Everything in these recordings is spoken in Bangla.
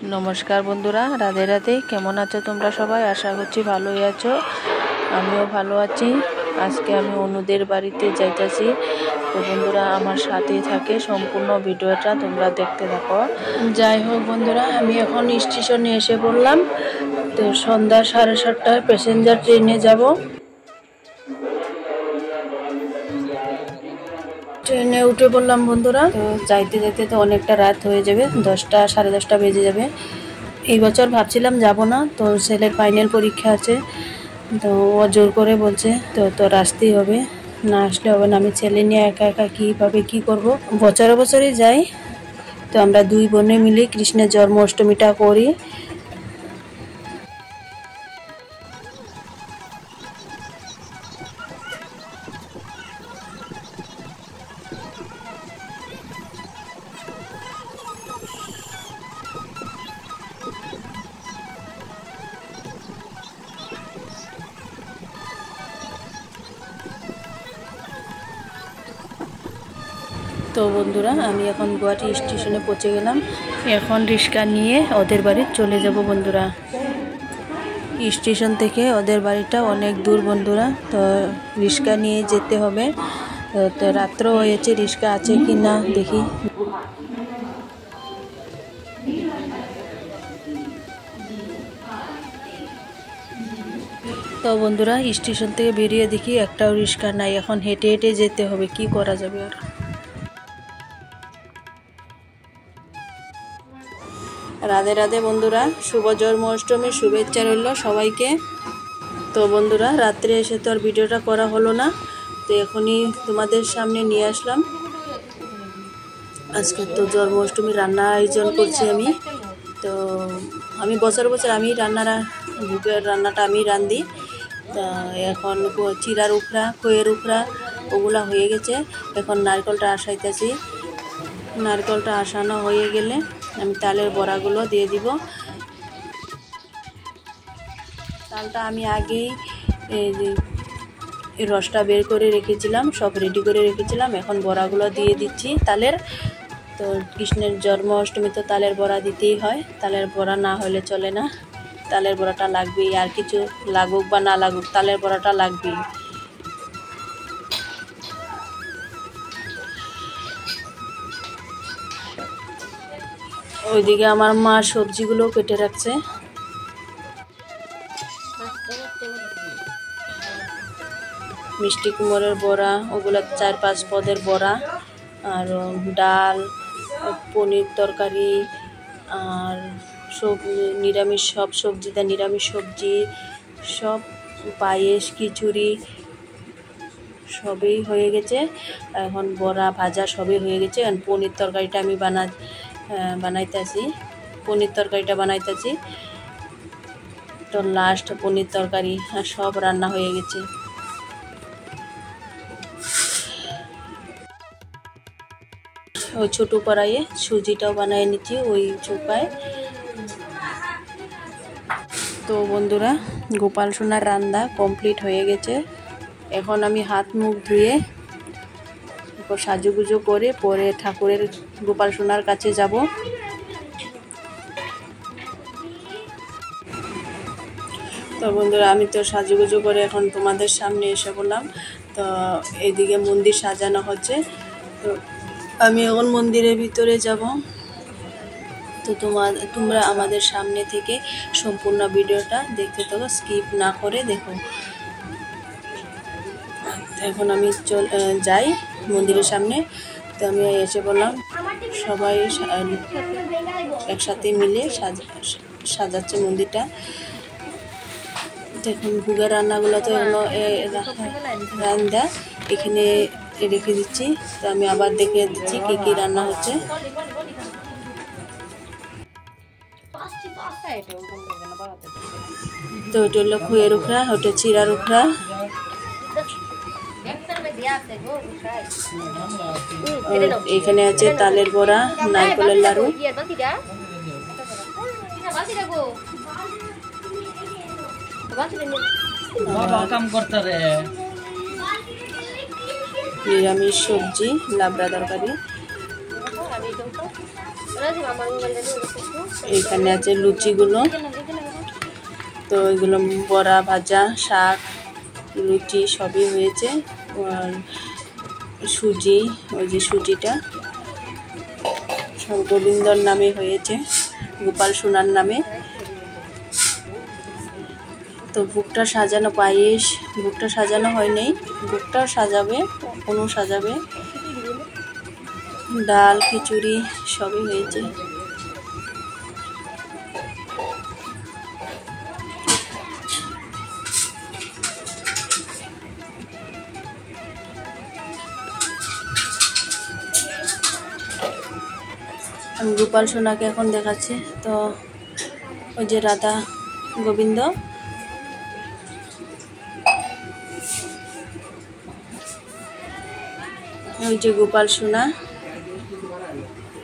নমস্কার বন্ধুরা, রাধে রাধে। কেমন আছো তোমরা সবাই? আশা করছি ভালোই আছো, আমিও ভালো আছি। আজকে আমি অনুদের বাড়িতে যাইতেছি। তো বন্ধুরা আমার সাথেই থাকে, সম্পূর্ণ ভিডিওটা তোমরা দেখতে থাকো। যাই হোক বন্ধুরা, আমি এখন স্টেশনে এসে পড়লাম। তো সন্ধ্যা 7:30টায় প্যাসেঞ্জার ট্রেনে যাব। ট্রেনে উঠে পড়লাম বন্ধুরা। তো যাইতে যাইতে তো অনেকটা রাত হয়ে যাবে, 10টা 10:30 বেজে যাবে। এই বছর ভাবছিলাম যাব না, তো ছেলের ফাইনাল পরীক্ষা আছে। তো ও জোর করে বলছে তো তোর আসতেই হবে, না আসলে হবে না। আমি ছেলে নিয়ে একা একা কীভাবে কী করব। বছরে বছরই যাই। তো আমরা দুই বোনে মিলে কৃষ্ণের জন্মাষ্টমীটা করি। তো বন্ধুরা আমি এখন গুয়াহাটি স্টেশনে পৌঁছে গেলাম। এখন রিক্সা নিয়ে ওদের বাড়ি চলে যাব বন্ধুরা। স্টেশন থেকে ওদের বাড়িটা অনেক দূর বন্ধুরা, তো রিক্সা নিয়ে যেতে হবে। তো রাত্র হয়েছে, রিক্সা আছে কি না দেখি। তো বন্ধুরা স্টেশন থেকে বেরিয়ে দেখি একটাও রিক্সা নাই। এখন হেঁটে হেঁটে যেতে হবে, কি করা যাবে আর। রাধে রাধে বন্ধুরা, শুভ জন্মাষ্টমীর শুভেচ্ছা রইল সবাইকে। তো বন্ধুরা রাত্রে এসে তো আর ভিডিওটা করা হলো না, তো এখনই তোমাদের সামনে নিয়ে আসলাম। আজকে তো জন্মাষ্টমীর রান্না আয়োজন করছি আমি। তো আমি বছর বছর আমি ভোগের রান্নাটা আমি রাঁধি। তা এখন চিরার উখড়া, খইয়ের উখড়া ওগুলা হয়ে গেছে। এখন নারকেলটা আসাইতেছি। নারকেলটা আসানো হয়ে গেলে আমি তালের বড়াগুলো দিয়ে দিব। তালটা আমি আগেই এই রসটা বের করে রেখেছিলাম, সব রেডি করে রেখেছিলাম। এখন বড়াগুলো দিয়ে দিচ্ছি তালের। তো কৃষ্ণের জন্মাষ্টমী তো তালের বড়া দিতেই হয়, তালের বড়া না হলে চলে না। তালের বড়াটা লাগবেই, আর কিছু লাগুক বা না লাগুক তালের বড়াটা লাগবেই। ওইদিকে আমার মা সবজিগুলো কেটে রাখছে। মিষ্টি কুমড়ের বড়া, ওগুলো 4-5 পদের বড়া, আর ডাল, পনির তরকারি, আর সব নিরামিষ, সব সবজিতে নিরামিষ সবজি, সব পায়েস, খিচুড়ি সবই হয়ে গেছে। এখন বড়া ভাজা সবই হয়ে গেছে। এখন পনির তরকারিটা আমি বানাইতেছি। পনির তরকারিটা বানাইতেছি। তো লাস্ট পনির তরকারি আর সব রান্না হয়ে গেছে। ওই ছোটো কড়াইয়ে সুজিটাও বানিয়ে নিচ্ছি ওই চৌকায়। তো বন্ধুরা গোপাল সোনার রান্না কমপ্লিট হয়ে গেছে। এখন আমি হাত মুখ ধুয়ে সাজুগুজু করে পরে ঠাকুরের গোপাল সোনার কাছে যাব। তো বন্ধুরা আমি তো সাজুগুজু করে এখন তোমাদের সামনে এসে বললাম। তো এইদিকে মন্দির সাজানো হচ্ছে, তো আমি এখন মন্দিরের ভিতরে যাব। তো তোমরা আমাদের সামনে থেকে সম্পূর্ণ ভিডিওটা দেখতে থাকো, স্কিপ না করে দেখো। এখন আমি যাই মন্দিরের সামনে। তো আমি এসে বললাম, সবাই একসাথে মিলে সাজাচ্ছে মন্দিরটা। দেখুন ভোগের রান্নাগুলো তো রান্না এখানে রেখে দিচ্ছি। তো আমি আবার দেখে দিচ্ছি কী কী রান্না হচ্ছে। তো ওইটা হলো খইয়ের উখড়া, ওটা চিরার উখড়া। এখানে আছে তালের বড়া, নারকেলের লাড়ু। নিরামিষ সবজি, লাবড়া তরকারি। এখানে আছে লুচিগুলো, তো এগুলো বড়া, ভাজা, শাক, লুচি সবই হয়েছে। আর সুজি, ওই যে সুজিটা সব গোবিন্দর নামে হয়েছে, গোপাল সোনার নামে। তো ভোগটা সাজানো, পায়েস, ভোগটা সাজানো হয় নাই, ভোগটা সাজাবে, অনু সাজাবে। ডাল, খিচুড়ি সবই হয়েছে। আমি গোপাল সোনাকে এখন দেখাচ্ছি। তো ওই যে রাধা গোবিন্দ, ওই যে গোপাল সোনা,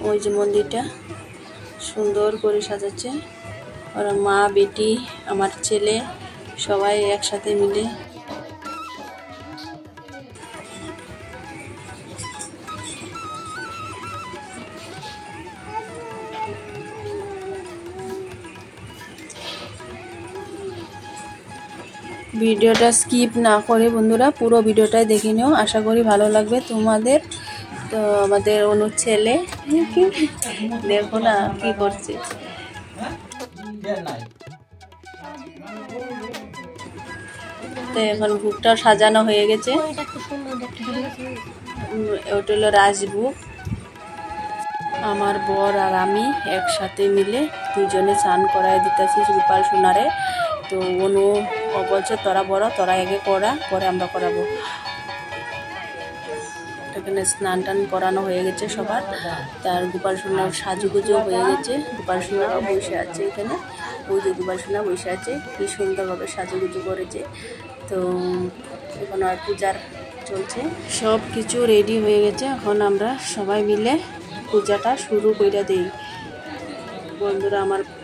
ওই যে মন্দিরটা সুন্দর করে সাজাচ্ছে। ওরা মা, বেটি, আমার ছেলে সবাই একসাথে মিলে। ভিডিওটা স্কিপ না করে বন্ধুরা পুরো ভিডিওটাই দেখে নিও, আশা করি ভালো লাগবে তোমাদের। তো আমাদের অনু ছেলে দেখো না কি করছে। তো এখন ভোগটা সাজানো হয়ে গেছে, ওটা হলো রাজভোগ। আমার বর আর আমি একসাথে মিলে দুজনে স্নান করাই দিতেছি গোপাল সোনারে। তো অনু বলছে তোরা বড়, তোরা আগে করা, পরে আমরা করাবো। এখানে স্নান টান করানো হয়ে গেছে সবার। তার গোপাল সোনার সাজুগুজো হয়ে গেছে, গোপাল সোনাও বসে আছে এখানে, ওই যে গোপাল সোনা বসে আছে, কি সুন্দরভাবে সাজুগুজো করেছে। তো এখন আর পূজার চলছে, সব কিছু রেডি হয়ে গেছে। এখন আমরা সবাই মিলে পূজাটা শুরু করে দিই। বন্ধুরা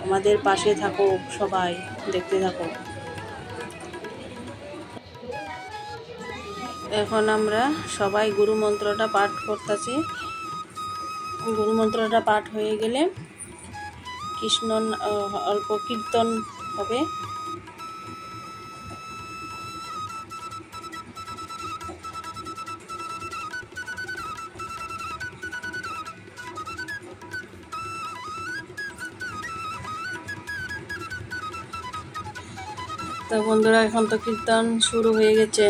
আমাদের পাশে থাকো, সবাই দেখতে থাকো। এখন আমরা সবাই গুরু মন্ত্রটা পাঠ করতেছি। গুরু মন্ত্রটা পাঠ হয়ে গেলে কৃষ্ণ অল্প কীর্তন হবে। তো বন্ধুরা এখন তো কীর্তন শুরু হয়ে গেছে।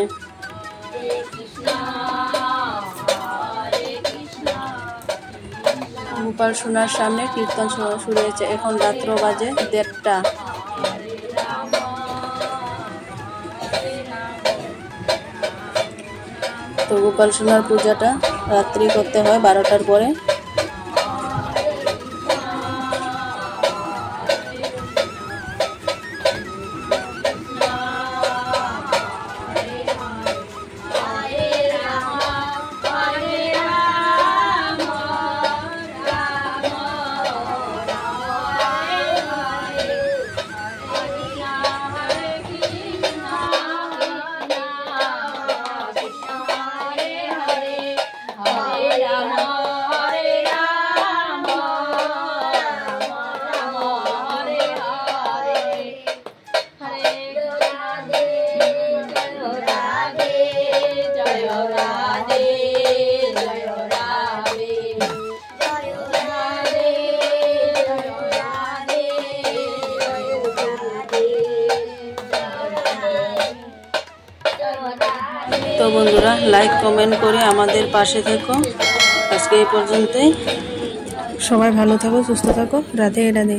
গোপাল সোনার সামনে কীর্তন শুরু হয়েছে। এখন রাত্র বাজে 1:30। তো গোপাল সোনার পূজাটা রাত্রি করতে হয় 12টার পরে। তো বন্ধুরা লাইক কমেন্ট করে আমাদের পাশে থেকো। আজকে এই পর্যন্তই, সবাই ভালো থাকো, সুস্থ থাকো। রাধে রাধে।